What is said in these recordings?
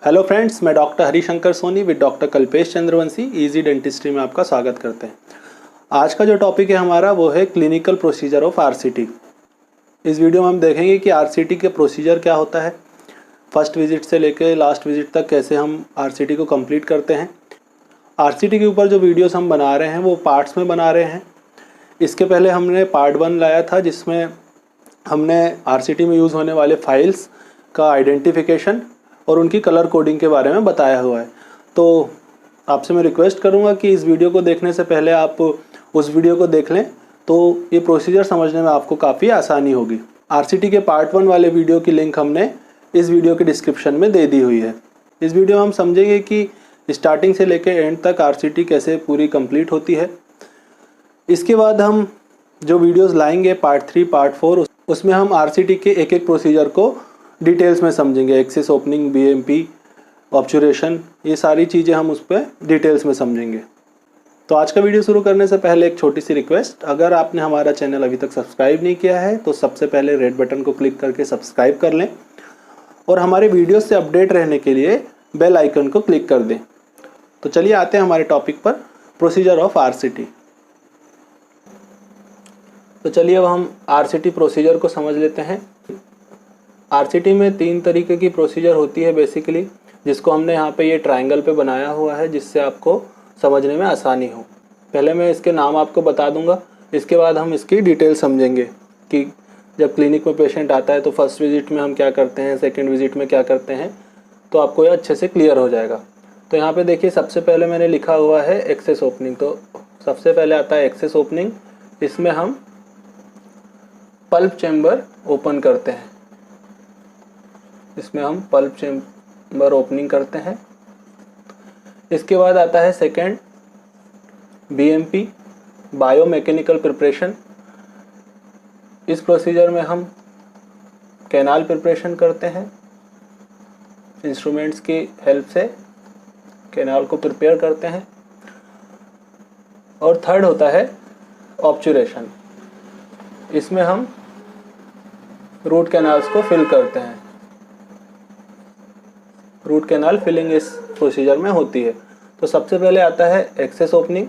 Hello friends, मैं doctor Harishankar Soni with doctor Kalpesh Chandravanshi easy dentistry में आपका स्वागत करते हैं। आज का जो टॉपिक है हमारा वो है क्लिनिकल प्रोसीजर ऑफ आरसीटी। इस वीडियो में हम देखेंगे कि आरसीटी के प्रोसीजर क्या होता है, फर्स्ट विजिट से लेकर लास्ट विजिट तक कैसे हम आरसीटी को कंप्लीट करते हैं। आरसीटी के ऊपर जो वीडियोस हम बना रहे हैं वो पार्ट्स में बना रहे हैं। इसके पहले हमने पार्ट 1 लाया था जिसमें हमने आरसीटी में यूज़ होने वाले फाइल्स का आइडेंटिफिकेशन और उनकी कलर कोडिंग के बारे में बताया हुआ है। तो आपसे मैं रिक्वेस्ट करूंगा कि इस वीडियो को देखने से पहले आप उस वीडियो को देख लें, तो ये प्रोसीजर समझने में आपको काफ़ी आसानी होगी। आरसीटी के पार्ट 1 वाले वीडियो की लिंक हमने इस वीडियो के डिस्क्रिप्शन में दे दी हुई है। इस वीडियो में हम समझेंगे कि स्टार्टिंग से लेकर एंड तक आरसीटी कैसे पूरी कंप्लीट होती है। इसके बाद हम जो वीडियोज़ लाएंगे पार्ट 3, पार्ट 4, उसमें हम आरसीटी के एक एक प्रोसीजर को डिटेल्स में समझेंगे। एक्सेस ओपनिंग, बीएमपी, ऑब्चुरेशन, ये सारी चीज़ें हम उस पर डिटेल्स में समझेंगे। तो आज का वीडियो शुरू करने से पहले एक छोटी सी रिक्वेस्ट, अगर आपने हमारा चैनल अभी तक सब्सक्राइब नहीं किया है तो सबसे पहले रेड बटन को क्लिक करके सब्सक्राइब कर लें और हमारे वीडियो से अपडेट रहने के लिए बेल आइकन को क्लिक कर दें। तो चलिए आते हैं हमारे टॉपिक पर, प्रोसीजर ऑफ आरसीटी। तो चलिए अब हम आरसीटी प्रोसीजर को समझ लेते हैं। आरसीटी में 3 तरीके की प्रोसीजर होती है बेसिकली, जिसको हमने यहाँ पे ये ट्रायंगल पे बनाया हुआ है जिससे आपको समझने में आसानी हो। पहले मैं इसके नाम आपको बता दूंगा, इसके बाद हम इसकी डिटेल समझेंगे कि जब क्लिनिक में पेशेंट आता है तो फर्स्ट विजिट में हम क्या करते हैं, सेकेंड विजिट में क्या करते हैं, तो आपको ये अच्छे से क्लियर हो जाएगा। तो यहाँ पर देखिए, सबसे पहले मैंने लिखा हुआ है एक्सेस ओपनिंग। तो सबसे पहले आता है एक्सेस ओपनिंग। इसमें हम पल्प चैम्बर ओपन करते हैं। इसमें हम पल्प चैम्बर ओपनिंग करते हैं। इसके बाद आता है सेकेंड बीएमपी, बायोमैकेनिकल प्रिपरेशन। इस प्रोसीजर में हम कैनाल प्रिपरेशन करते हैं, इंस्ट्रूमेंट्स की हेल्प से कैनाल को प्रिपेयर करते हैं। और थर्ड होता है ऑब्चुरेशन। इसमें हम रूट कैनाल्स को फिल करते हैं। रूट कैनाल फिलिंग इस प्रोसीजर में होती है। तो सबसे पहले आता है एक्सेस ओपनिंग,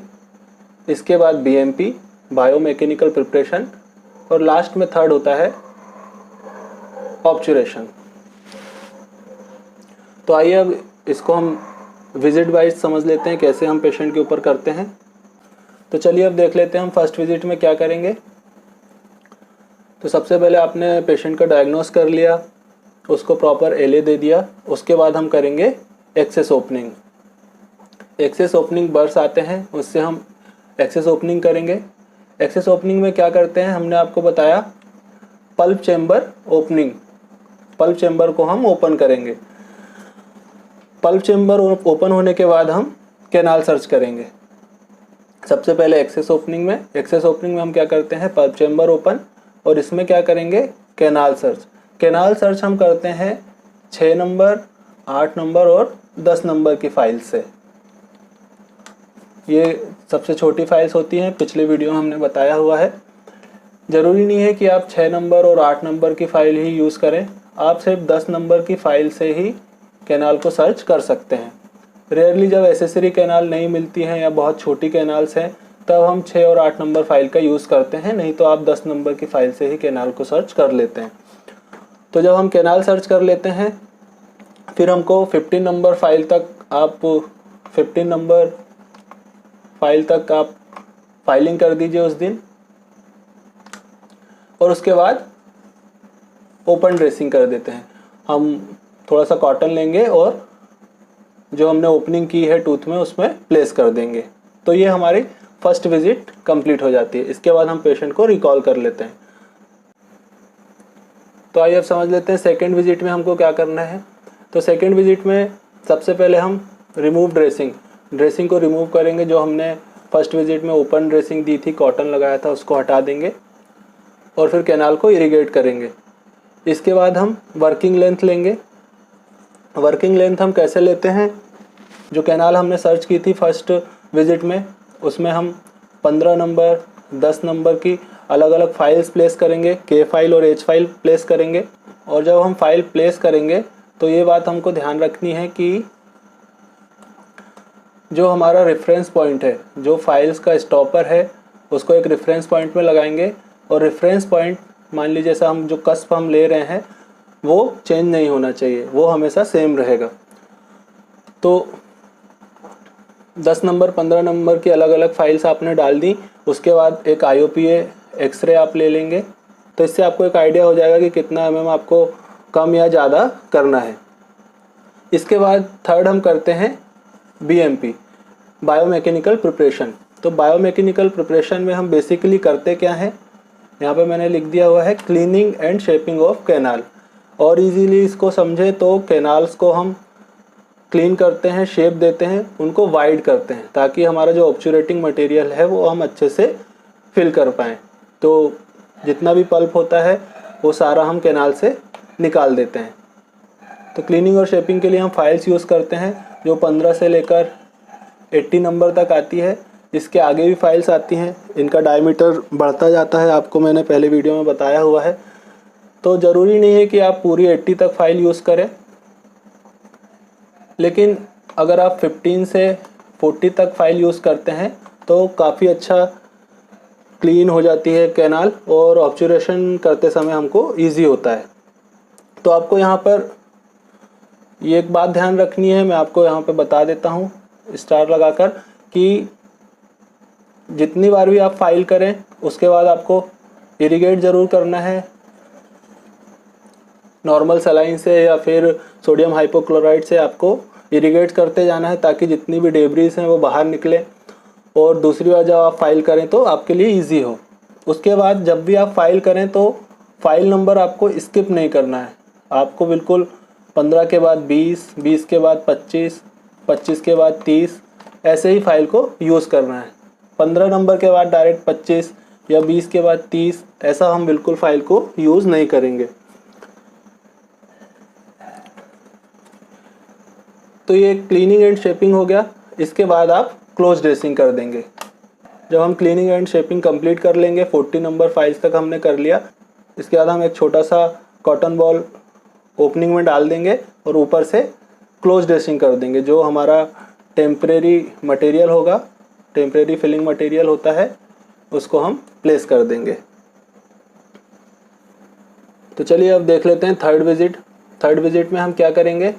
इसके बाद बीएमपी, बायोमैकेनिकल प्रिपरेशन, और लास्ट में थर्ड होता है ऑब्चुरेशन। तो आइए अब इसको हम विजिट वाइज समझ लेते हैं कैसे हम पेशेंट के ऊपर करते हैं। तो चलिए अब देख लेते हैं हम फर्स्ट विजिट में क्या करेंगे। तो सबसे पहले आपने पेशेंट का डायग्नोस कर लिया, उसको प्रॉपर एलए दे दिया। उसके बाद हम करेंगे एक्सेस ओपनिंग। एक्सेस ओपनिंग बर्स आते हैं, उससे हम एक्सेस ओपनिंग करेंगे। एक्सेस ओपनिंग में क्या करते हैं, हमने आपको बताया pulp chamber opening. Pulp chamber को हम ओपन करेंगे। पल्प चैम्बर ओपन होने के बाद हम कैनाल सर्च करेंगे। सबसे पहले एक्सेस ओपनिंग में हम क्या करते हैं, पल्प चैम्बर ओपन, और इसमें क्या करेंगे, कैनाल सर्च। कैनाल सर्च हम करते हैं 6 नंबर, 8 नंबर और 10 नंबर की फाइल से। ये सबसे छोटी फाइल्स होती हैं, पिछले वीडियो में हमने बताया हुआ है। ज़रूरी नहीं है कि आप 6 नंबर और 8 नंबर की फ़ाइल ही यूज़ करें, आप सिर्फ 10 नंबर की फ़ाइल से ही कैनाल को सर्च कर सकते हैं। रेयरली जब एसेसरी कैनाल नहीं मिलती हैं या बहुत छोटी कैनाल्स हैं तब हम 6 और 8 नंबर फाइल का यूज़ करते हैं, नहीं तो आप 10 नंबर की फ़ाइल से ही कैनाल को सर्च कर लेते हैं। तो जब हम कैनाल सर्च कर लेते हैं फिर हमको 15 नंबर फाइल तक आप फाइलिंग कर दीजिए उस दिन, और उसके बाद ओपन ड्रेसिंग कर देते हैं। हम थोड़ा सा कॉटन लेंगे और जो हमने ओपनिंग की है टूथ में उसमें प्लेस कर देंगे। तो ये हमारी फर्स्ट विजिट कंप्लीट हो जाती है। इसके बाद हम पेशेंट को रिकॉल कर लेते हैं। तो आइए अब समझ लेते हैं सेकेंड विजिट में हमको क्या करना है। तो सेकेंड विजिट में सबसे पहले हम रिमूव ड्रेसिंग को रिमूव करेंगे। जो हमने फर्स्ट विजिट में ओपन ड्रेसिंग दी थी, कॉटन लगाया था, उसको हटा देंगे और फिर कैनाल को इरिगेट करेंगे। इसके बाद हम वर्किंग लेंथ लेंगे। वर्किंग लेंथ हम कैसे लेते हैं, जो कैनाल हमने सर्च की थी फर्स्ट विजिट में उसमें हम 15 नंबर, 10 नंबर की अलग अलग फाइल्स प्लेस करेंगे, के फाइल और एच फाइल प्लेस करेंगे। और जब हम फाइल प्लेस करेंगे तो ये बात हमको ध्यान रखनी है कि जो हमारा रेफरेंस पॉइंट है, जो फाइल्स का स्टॉपर है, उसको एक रेफरेंस पॉइंट में लगाएंगे और रेफरेंस पॉइंट मान लीजिए जैसा हम जो कस्प हम ले रहे हैं वो चेंज नहीं होना चाहिए, वो हमेशा सेम रहेगा। तो 10 नंबर 15 नंबर की अलग अलग फाइल्स आपने डाल दी, उसके बाद एक IOPA एक्सरे आप ले लेंगे, तो इससे आपको एक आइडिया हो जाएगा कि कितना mm आपको कम या ज़्यादा करना है। इसके बाद थर्ड हम करते हैं BMP, बायोमैकेनिकल प्रिपरेशन। तो बायोमैकेनिकल प्रिपरेशन में हम बेसिकली करते क्या है, यहाँ पे मैंने लिख दिया हुआ है cleaning and shaping of canal. और इजीली इसको समझे तो कैनाल्स को हम क्लीन करते हैं, शेप देते हैं, उनको वाइड करते हैं ताकि हमारा जो ऑब्चुरेटिंग मटेरियल है वो हम अच्छे से फिल कर पाएँ। तो जितना भी पल्प होता है वो सारा हम कैनाल से निकाल देते हैं। तो क्लीनिंग और शेपिंग के लिए हम फाइल्स यूज़ करते हैं जो 15 से लेकर 80 नंबर तक आती है। इसके आगे भी फाइल्स आती हैं, इनका डायमीटर बढ़ता जाता है, आपको मैंने पहले वीडियो में बताया हुआ है। तो ज़रूरी नहीं है कि आप पूरी 80 तक फाइल यूज़ करें, लेकिन अगर आप 15 से 40 तक फाइल यूज़ करते हैं तो काफ़ी अच्छा क्लीन हो जाती है कैनाल और ऑब्चुरेशन करते समय हमको ईजी होता है। तो आपको यहाँ पर ये एक बात ध्यान रखनी है, मैं आपको यहाँ पे बता देता हूँ स्टार लगाकर, कि जितनी बार भी आप फाइल करें उसके बाद आपको इरिगेट ज़रूर करना है नॉर्मल सलाइन से या फिर सोडियम हाइपोक्लोराइड से। आपको इरिगेट करते जाना है ताकि जितनी भी डेब्रीज हैं वो बाहर निकले और दूसरी बार जब आप फाइल करें तो आपके लिए इजी हो। उसके बाद जब भी आप फाइल करें तो फाइल नंबर आपको स्किप नहीं करना है, आपको बिल्कुल 15 के बाद 20, 20 के बाद 25, 25 के बाद 30 ऐसे ही फाइल को यूज़ करना है। 15 नंबर के बाद डायरेक्ट 25 या 20 के बाद 30 ऐसा हम बिल्कुल फाइल को यूज़ नहीं करेंगे। तो ये क्लीनिंग एंड शेपिंग हो गया। इसके बाद आप क्लोज ड्रेसिंग कर देंगे। जब हम क्लीनिंग एंड शेपिंग कंप्लीट कर लेंगे, 40 नंबर फाइल्स तक हमने कर लिया, इसके बाद हम एक छोटा सा कॉटन बॉल ओपनिंग में डाल देंगे और ऊपर से क्लोज ड्रेसिंग कर देंगे। जो हमारा टेम्परेरी मटेरियल होगा, टेम्परेरी फिलिंग मटेरियल होता है, उसको हम प्लेस कर देंगे। तो चलिए अब देख लेते हैं थर्ड विजिट। थर्ड विजिट में हम क्या करेंगे,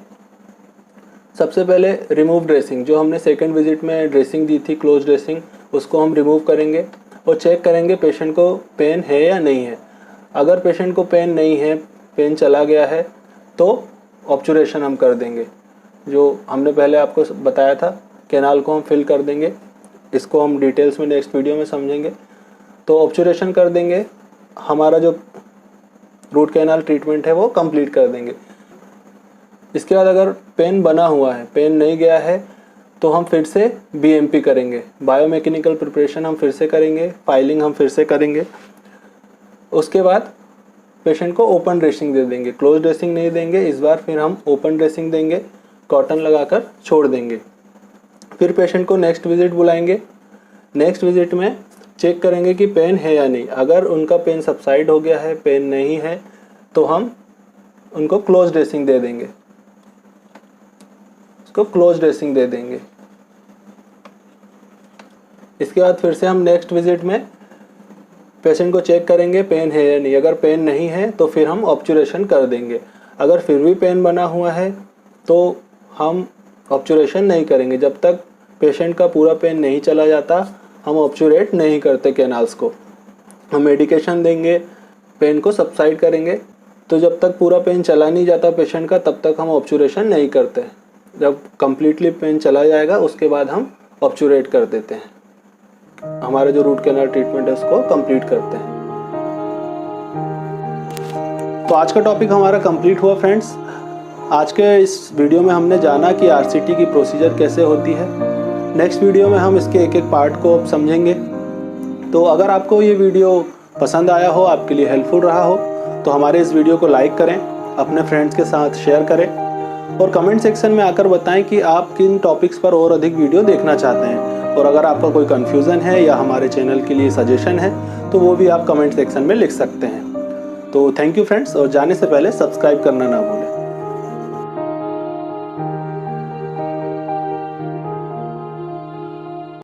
सबसे पहले रिमूव ड्रेसिंग। जो हमने सेकंड विजिट में ड्रेसिंग दी थी क्लोज ड्रेसिंग, उसको हम रिमूव करेंगे और चेक करेंगे पेशेंट को पेन है या नहीं है। अगर पेशेंट को पेन नहीं है, पेन चला गया है, तो ऑब्चुरेशन हम कर देंगे। जो हमने पहले आपको बताया था, कैनाल को हम फिल कर देंगे। इसको हम डिटेल्स में नेक्स्ट वीडियो में समझेंगे। तो ऑब्चुरेशन कर देंगे, हमारा जो रूट कैनाल ट्रीटमेंट है वो कंप्लीट कर देंगे। इसके बाद अगर पेन बना हुआ है, पेन नहीं गया है, तो हम फिर से BMP करेंगे, बायोमैकेनिकल प्रिपरेशन हम फिर से करेंगे, फाइलिंग हम फिर से करेंगे। उसके बाद पेशेंट को ओपन ड्रेसिंग दे देंगे, क्लोज ड्रेसिंग नहीं देंगे इस बार, फिर हम ओपन ड्रेसिंग देंगे, कॉटन लगाकर छोड़ देंगे। फिर पेशेंट को नेक्स्ट विजिट बुलाएंगे। नेक्स्ट विजिट में चेक करेंगे कि पेन है या नहीं। अगर उनका पेन सबसाइड हो गया है, पेन नहीं है, तो हम उनको क्लोज ड्रेसिंग दे देंगे, उसको क्लोज ड्रेसिंग दे देंगे। इसके बाद फिर से हम नेक्स्ट विजिट में पेशेंट को चेक करेंगे पेन है या नहीं। अगर पेन नहीं है तो फिर हम ऑब्चुरेशन कर देंगे। अगर फिर भी पेन बना हुआ है तो हम ऑब्चुरेशन नहीं करेंगे। जब तक पेशेंट का पूरा पेन नहीं चला जाता हम ऑब्चुरेट नहीं करते कैनाल्स को। हम मेडिकेशन देंगे, पेन को सबसाइड करेंगे। तो जब तक पूरा पेन चला नहीं जाता पेशेंट का, तब तक हम ऑब्चुरेशन नहीं करते। जब कम्प्लीटली पेन चला जाएगा उसके बाद हम ऑब्चुरेट कर देते हैं, हमारा जो रूट कैनाल ट्रीटमेंट है उसको कंप्लीट करते हैं। तो आज का टॉपिक हमारा कंप्लीट हुआ फ्रेंड्स। आज के इस वीडियो में हमने जाना कि RCT की प्रोसीजर कैसे होती है। नेक्स्ट वीडियो में हम इसके एक एक पार्ट को समझेंगे। तो अगर आपको ये वीडियो पसंद आया हो, आपके लिए हेल्पफुल रहा हो, तो हमारे इस वीडियो को लाइक करें, अपने फ्रेंड्स के साथ शेयर करें और कमेंट सेक्शन में आकर बताएं कि आप किन टॉपिक्स पर और अधिक वीडियो देखना चाहते हैं। और अगर आपका कोई कन्फ्यूज़न है या हमारे चैनल के लिए सजेशन है तो वो भी आप कमेंट सेक्शन में लिख सकते हैं। तो थैंक यू फ्रेंड्स, और जाने से पहले सब्सक्राइब करना ना भूलें।